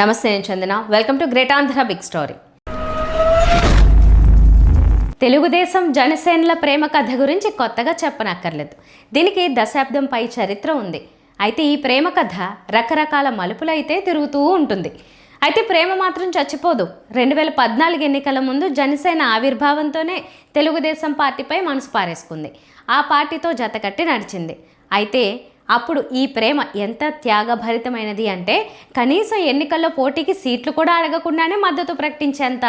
నమస్తే, నేను Chandana. Welcome to great Andhra big story. Telugu Desam జనసేనల ప్రేమ కథ గురించి కొత్తగా చెప్పనక్కర్లేదు. దీనికి దశాబ్దం పై చరిత్ర ఉంది. అయితే ఈ ప్రేమ కథ రకరకాల మలుపులైతే తిరుగుతూ ఉంటుంది. అయితే ప్రేమ మాత్రం చచ్చిపోదు. 2014 ఎన్నికల ముందు జనసేన ఆవిర్భావంతోనే తెలుగుదేశం పార్టీపై మనసు పారేసుకుంది. ఆ పార్టీతో జతకట్టి నడిచింది. అయితే అప్పుడు ఈ ప్రేమ ఎంత త్యాగభరితమైనది అంటే కనీసం ఎన్నికల్లో పోటీకి సీట్లు కూడా అడగకుండానే మద్దతు ప్రకటించేంత.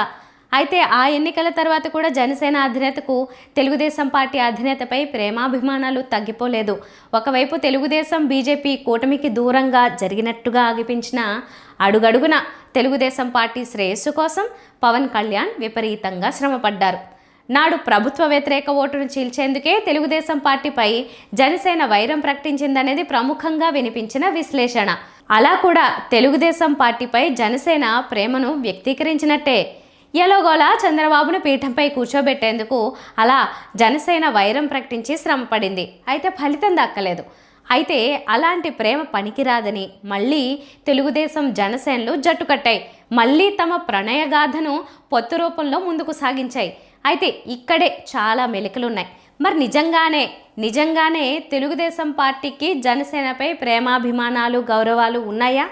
అయితే ఆ ఎన్నికల తర్వాత కూడా జనసేన అధినేతకు తెలుగుదేశం పార్టీ అధినేతపై ప్రేమాభిమానాలు తగ్గిపోలేదు. ఒకవైపు తెలుగుదేశం బీజేపీ కూటమికి దూరంగా జరిగినట్టుగా అనిపించిన అడుగడుగున తెలుగుదేశం పార్టీ శ్రేయస్సు కోసం పవన్ కళ్యాణ్ విపరీతంగా శ్రమపడ్డారు. నాడు ప్రభుత్వ వ్యతిరేక ఓటును చీల్చేందుకే తెలుగుదేశం పార్టీపై జనసేన వైరం ప్రకటించిందనేది ప్రముఖంగా వినిపించిన విశ్లేషణ. అలా కూడా తెలుగుదేశం పార్టీపై జనసేన ప్రేమను వ్యక్తీకరించినట్టే. ఎలాగోలా చంద్రబాబును పీఠంపై కూర్చోబెట్టేందుకు అలా జనసేన వైరం ప్రకటించి శ్రమపడింది. అయితే ఫలితం దక్కలేదు. అయితే అలాంటి ప్రేమ పనికిరాదని మళ్ళీ తెలుగుదేశం జనసేనలు జట్టు కట్టాయి. మళ్ళీ తమ ప్రణయగాథను పొత్తు రూపంలో ముందుకు సాగించాయి. అయితే ఇక్కడే చాలా మెలికలున్నాయి. మరి నిజంగానే తెలుగుదేశం పార్టీకి జనసేనపై ప్రేమాభిమానాలు గౌరవాలు ఉన్నాయా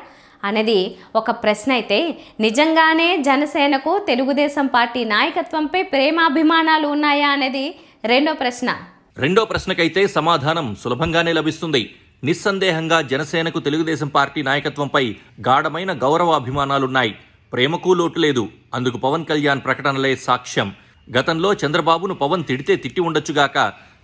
అనేది ఒక ప్రశ్న అయితే, నిజంగానే జనసేనకు తెలుగుదేశం పార్టీ నాయకత్వంపై ప్రేమాభిమానాలు ఉన్నాయా అనేది రెండో ప్రశ్నకైతే సమాధానం సులభంగానే లభిస్తుంది. నిస్సందేహంగా జనసేనకు తెలుగుదేశం పార్టీ నాయకత్వంపై గాఢమైన గౌరవాభిమానాలున్నాయి. ప్రేమకు లోటు లేదు. అందుకు పవన్ కళ్యాణ్ ప్రకటనలే సాక్ష్యం. గతంలో చంద్రబాబును పవన్ తిడితే తిట్టి ఉండొచ్చుగాక,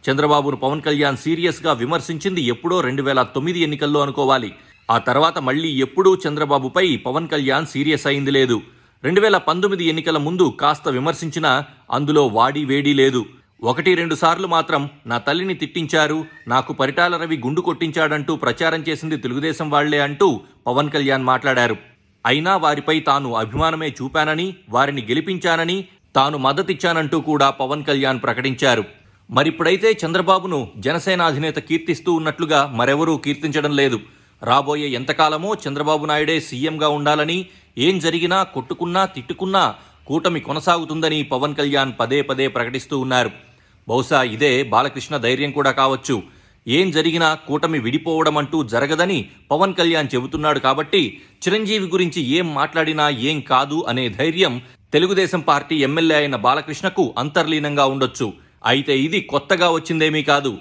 చంద్రబాబును పవన్ కళ్యాణ్ సీరియస్గా విమర్శించింది ఎప్పుడో 2009 ఎన్నికల్లో అనుకోవాలి. ఆ తర్వాత మళ్లీ ఎప్పుడూ చంద్రబాబుపై పవన్ కళ్యాణ్ సీరియస్ అయింది లేదు. 2019 ఎన్నికల ముందు కాస్త విమర్శించినా అందులో వాడి వేడి లేదు. 1-2 సార్లు మాత్రం నా తల్లిని తిట్టించారు, నాకు పరిటాల రవి గుండు కొట్టించాడంటూ ప్రచారం చేసింది తెలుగుదేశం వాళ్లే అంటూ పవన్ కళ్యాణ్ మాట్లాడారు. అయినా వారిపై తాను అభిమానమే చూపానని, వారిని గెలిపించానని, తాను మద్దతిచ్చానంటూ కూడా పవన్ కళ్యాణ్ ప్రకటించారు. మరిప్పుడైతే చంద్రబాబును జనసేన అధినేత కీర్తిస్తూ ఉన్నట్లుగా మరెవరూ కీర్తించడం లేదు. రాబోయే ఎంతకాలమో చంద్రబాబు నాయుడే సీఎంగా ఉండాలని, ఏం జరిగినా కొట్టుకున్నా తిట్టుకున్నా కూటమి కొనసాగుతుందని పవన్ కళ్యాణ్ పదే ప్రకటిస్తూ ఉన్నారు. బహుశా ఇదే బాలకృష్ణ ధైర్యం కూడా కావచ్చు. ఏం జరిగినా కూటమి విడిపోవడం అంటూ జరగదని పవన్ కళ్యాణ్ చెబుతున్నాడు కాబట్టి చిరంజీవి గురించి ఏం మాట్లాడినా ఏం కాదు అనే ధైర్యం తెలుగుదేశం పార్టీ ఎమ్మెల్యే అయిన బాలకృష్ణకు అంతర్లీనంగా ఉండొచ్చు. అయితే ఇది కొత్తగా వచ్చిందేమీ కాదు.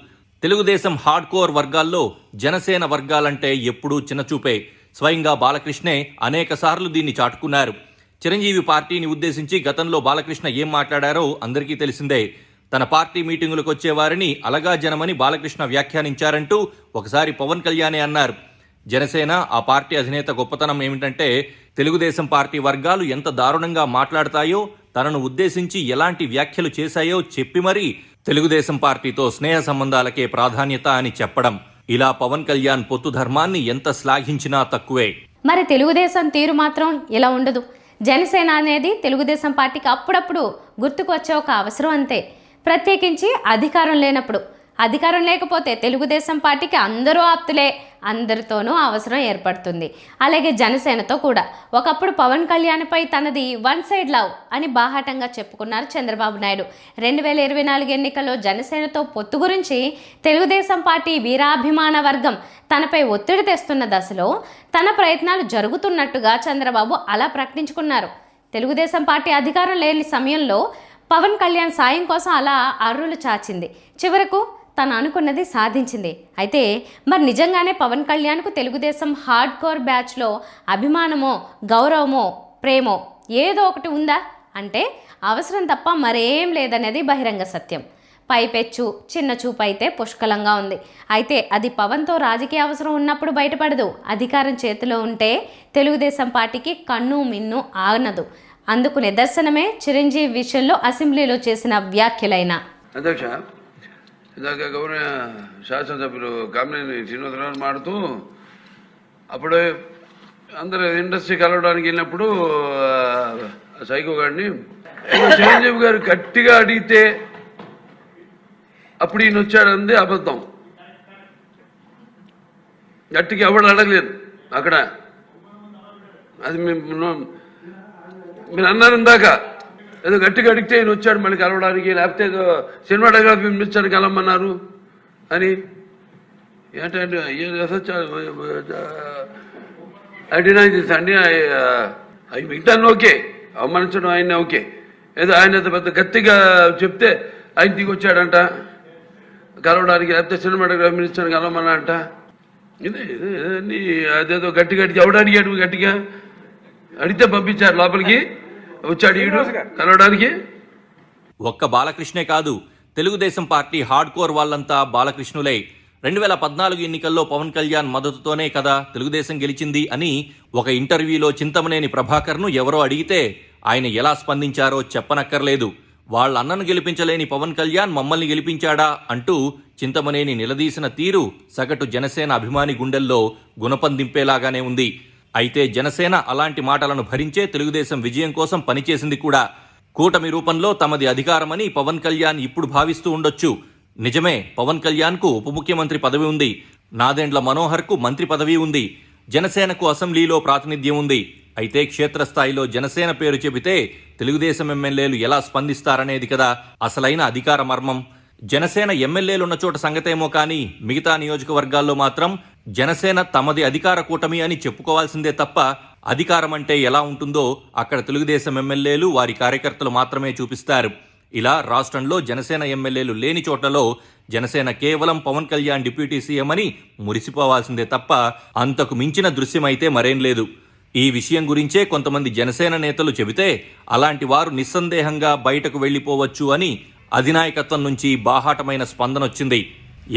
తెలుగుదేశం హార్డ్ కోర్ వర్గాల్లో జనసేన వర్గాలంటే ఎప్పుడూ చిన్నచూపే. స్వయంగా బాలకృష్ణే అనేకసార్లు దీన్ని చాటుకున్నారు. చిరంజీవి పార్టీని ఉద్దేశించి గతంలో బాలకృష్ణ ఏం మాట్లాడారో అందరికీ తెలిసిందే. తన పార్టీ మీటింగులకు వచ్చేవారిని అలగా జనమని బాలకృష్ణ వ్యాఖ్యానించారంటూ ఒకసారి పవన్ కళ్యాణే అన్నారు. జనసేన ఆ పార్టీ అధినేత గొప్పతనం ఏమిటంటే తెలుగుదేశం పార్టీ వర్గాలు ఎంత దారుణంగా మాట్లాడతాయో, తనను ఉద్దేశించి ఎలాంటి వ్యాఖ్యలు చేశాయో చెప్పి మరీ తెలుగుదేశం పార్టీతో స్నేహ సంబంధాలకే ప్రాధాన్యత అని చెప్పడం. ఇలా పవన్ కళ్యాణ్ పొత్తు ధర్మాన్ని ఎంత శ్లాఘించినా తక్కువే. మరి తెలుగుదేశం తీరు మాత్రం ఇలా ఉండదు. జనసేన అనేది తెలుగుదేశం పార్టీకి అప్పుడప్పుడు గుర్తుకు వచ్చే ఒక అవసరం అంతే. ప్రత్యేకించి అధికారం లేనప్పుడు. అధికారం లేకపోతే తెలుగుదేశం పార్టీకి అందరూ ఆప్తులే, అందరితోనూ అవసరం ఏర్పడుతుంది. అలాగే జనసేనతో కూడా. ఒకప్పుడు పవన్ కళ్యాణ్పై తనది వన్ సైడ్ లవ్ అని బాహాటంగా చెప్పుకున్నారు చంద్రబాబు నాయుడు. 2024 ఎన్నికల్లో జనసేనతో పొత్తు గురించి తెలుగుదేశం పార్టీ వీరాభిమాన వర్గం తనపై ఒత్తిడి తెస్తున్న దశలో తన ప్రయత్నాలు జరుగుతున్నట్టుగా చంద్రబాబు అలా ప్రకటించుకున్నారు. తెలుగుదేశం పార్టీ అధికారం లేని సమయంలో పవన్ కళ్యాణ్ సాయం కోసం అలా అర్రులు చాచింది. చివరకు తను అనుకున్నది సాధించింది. అయితే మరి నిజంగానే పవన్ కళ్యాణ్కు తెలుగుదేశం హార్డ్ కోర్ బ్యాచ్లో అభిమానమో గౌరవమో ప్రేమో ఏదో ఒకటి ఉందా అంటే అవసరం తప్ప మరేం లేదనేది బహిరంగ సత్యం. పైపెచ్చు చిన్న చూపు అయితే పుష్కలంగా ఉంది. అయితే అది పవన్తో రాజకీయ అవసరం ఉన్నప్పుడు బయటపడదు. అధికారం చేతిలో ఉంటే తెలుగుదేశం పార్టీకి కన్ను మిన్ను ఆగనదు. అందుకు నిదర్శనమే చిరంజీవి విషయంలో అసెంబ్లీలో చేసిన వ్యాఖ్యలైన. అధ్యక్ష, ఇందాక గౌరవ శాసనసభ్యులు కామినేని శ్రీనివాసరావు మాడుతూ అప్పుడు అందరు ఇండస్ట్రీ కలవడానికి వెళ్ళినప్పుడు సైకో గారిని చిరంజీవి గారు గట్టిగా అడిగితే అప్పుడు ఈయన వచ్చాడంది అబద్ధం. గట్టిగా ఎవడు అడగలేదు. అక్కడ అది మీరు అన్నారు ఇందాక, ఏదో గట్టిగా అడిగితే ఈయన వచ్చాడు మళ్ళీ కలవడానికి, లేకపోతే ఏదో సినిమాటోగ్రఫీ మినిస్టర్ని కలవమన్నారు అని. ఏంటంటే అడినా అండి అవి మిగతాన్ని ఓకే, అవమానించడం ఆయన ఓకే, ఏదో ఆయన పెద్ద గట్టిగా చెప్తే ఆయన దిగి వచ్చాడంట కలవడానికి, లేకపోతే సినిమాటోగ్రఫీ మినిస్టర్ని కలవమన్నా అంట. ఇదే అదేదో గట్టిగా ఎవడు గట్టిగా అడిగితే పంపించారు లోపలికి, వచ్చాడు ఈడు కలవడానికి. ఒక్క బాలకృష్ణే కాదు, తెలుగుదేశం పార్టీ హార్డ్ కోర్ వాళ్ళంతా బాలకృష్ణులే. 2014 ఎన్నికల్లో పవన్ కళ్యాణ్ మద్దతుతోనే కదా తెలుగుదేశం గెలిచింది అని ఒక ఇంటర్వ్యూలో చింతమనేని ప్రభాకర్ను ఎవరో అడిగితే ఆయన ఎలా స్పందించారో చెప్పనక్కర్లేదు. వాళ్ళ అన్నను గెలిపించలేని పవన్ కళ్యాణ్ మమ్మల్ని గెలిపించాడా అంటూ చింతమనేని నిలదీసిన తీరు సగటు జనసేన అభిమాని గుండెల్లో గుణపం దింపేలాగానే ఉంది. అయితే జనసేన అలాంటి మాటలను భరించే తెలుగుదేశం విజయం కోసం పనిచేసింది కూడా. కూటమి రూపంలో తమది అధికారమని పవన్ కళ్యాణ్ ఇప్పుడు భావిస్తూ ఉండొచ్చు. నిజమే, పవన్ కళ్యాణ్కు ఉప ముఖ్యమంత్రి పదవి ఉంది, నాదెండ్ల మనోహర్కు మంత్రి పదవి ఉంది, జనసేనకు అసెంబ్లీలో ప్రాతినిధ్యం ఉంది. అయితే క్షేత్రస్థాయిలో జనసేన పేరు చెబితే తెలుగుదేశం ఎమ్మెల్యేలు ఎలా స్పందిస్తారనేది కదా అసలైన అధికార మర్మం. జనసేన ఎమ్మెల్యేలున్న చోట సంగతేమో కానీ మిగతా నియోజకవర్గాల్లో మాత్రం జనసేన తమది అధికార కూటమి అని చెప్పుకోవాల్సిందే తప్ప అధికారం అంటే ఎలా ఉంటుందో అక్కడ తెలుగుదేశం ఎమ్మెల్యేలు వారి కార్యకర్తలు మాత్రమే చూపిస్తారు. ఇలా రాష్ట్రంలో జనసేన ఎమ్మెల్యేలు లేని చోట్లలో జనసేన కేవలం పవన్ కళ్యాణ్ డిప్యూటీ సీఎం అని మురిసిపోవాల్సిందే తప్ప అంతకు మించిన దృశ్యమైతే మరేం లేదు. ఈ విషయం గురించే కొంతమంది జనసేన నేతలు చెబితే అలాంటి వారు నిస్సందేహంగా బయటకు వెళ్లిపోవచ్చు అని అధినాయకత్వం నుంచి బాహాటమైన స్పందనొచ్చింది.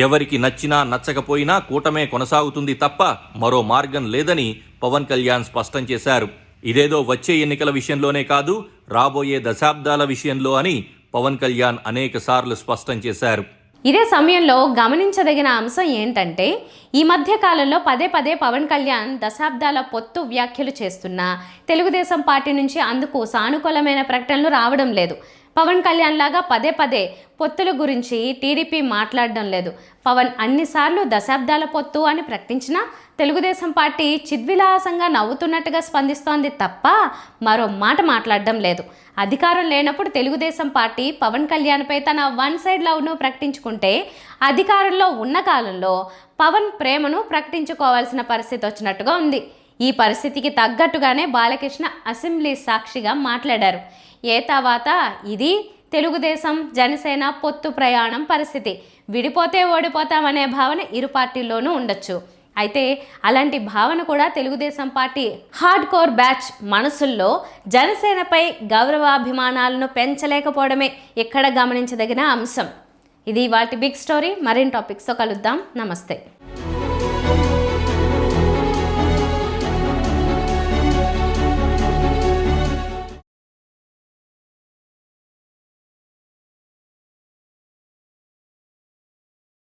ఎవరికి నచ్చినా నచ్చకపోయినా కూటమే కొనసాగుతుంది తప్ప మరో మార్గం లేదని పవన్ కళ్యాణ్ స్పష్టం చేశారు. ఇదేదో వచ్చే ఎన్నికల విషయంలోనే కాదు, రాబోయే దశాబ్దాల విషయంలో అని పవన్ కళ్యాణ్ అనేక సార్లు స్పష్టం చేశారు. ఇదే సమయంలో గమనించదగిన అంశం ఏంటంటే ఈ మధ్య కాలంలో పదే పదే పవన్ కళ్యాణ్ దశాబ్దాల పొత్తు వ్యాఖ్యలు చేస్తున్నా తెలుగుదేశం పార్టీ నుంచి అందుకు సానుకూలమైన ప్రకటనలు రావడం లేదు. పవన్ కళ్యాణ్ లాగా పదే పదే పొత్తుల గురించి టీడీపీ మాట్లాడడం లేదు. పవన్ అన్నిసార్లు దశాబ్దాల పొత్తు అని ప్రకటించినా తెలుగుదేశం పార్టీ చిద్విలాసంగా నవ్వుతున్నట్టుగా స్పందిస్తోంది తప్ప మరో మాట మాట్లాడడం లేదు. అధికారం లేనప్పుడు తెలుగుదేశం పార్టీ పవన్ కళ్యాణ్పై తన వన్ సైడ్ లవ్ను ప్రకటించుకుంటే అధికారంలో ఉన్న కాలంలో పవన్ ప్రేమను ప్రకటించుకోవాల్సిన పరిస్థితి వచ్చినట్టుగా ఉంది. ఈ పరిస్థితికి తగ్గట్టుగానే బాలకృష్ణ అసెంబ్లీ సాక్షిగా మాట్లాడారు. ఏ తర్వాత ఇది తెలుగుదేశం జనసేన పొత్తు ప్రయాణం పరిస్థితి. విడిపోతే ఓడిపోతామనే భావన ఇరు పార్టీల్లోనూ ఉండొచ్చు. అయితే అలాంటి భావన కూడా Telugu Desam party hard core batch మనసుల్లో జనసేనపై గౌరవాభిమానాలను పెంచలేకపోవడమే ఇక్కడ గమనించదగిన అంశం. ఇది వాటి బిగ్ స్టోరీ. మరిన్ని టాపిక్స్తో కలుద్దాం. నమస్తే.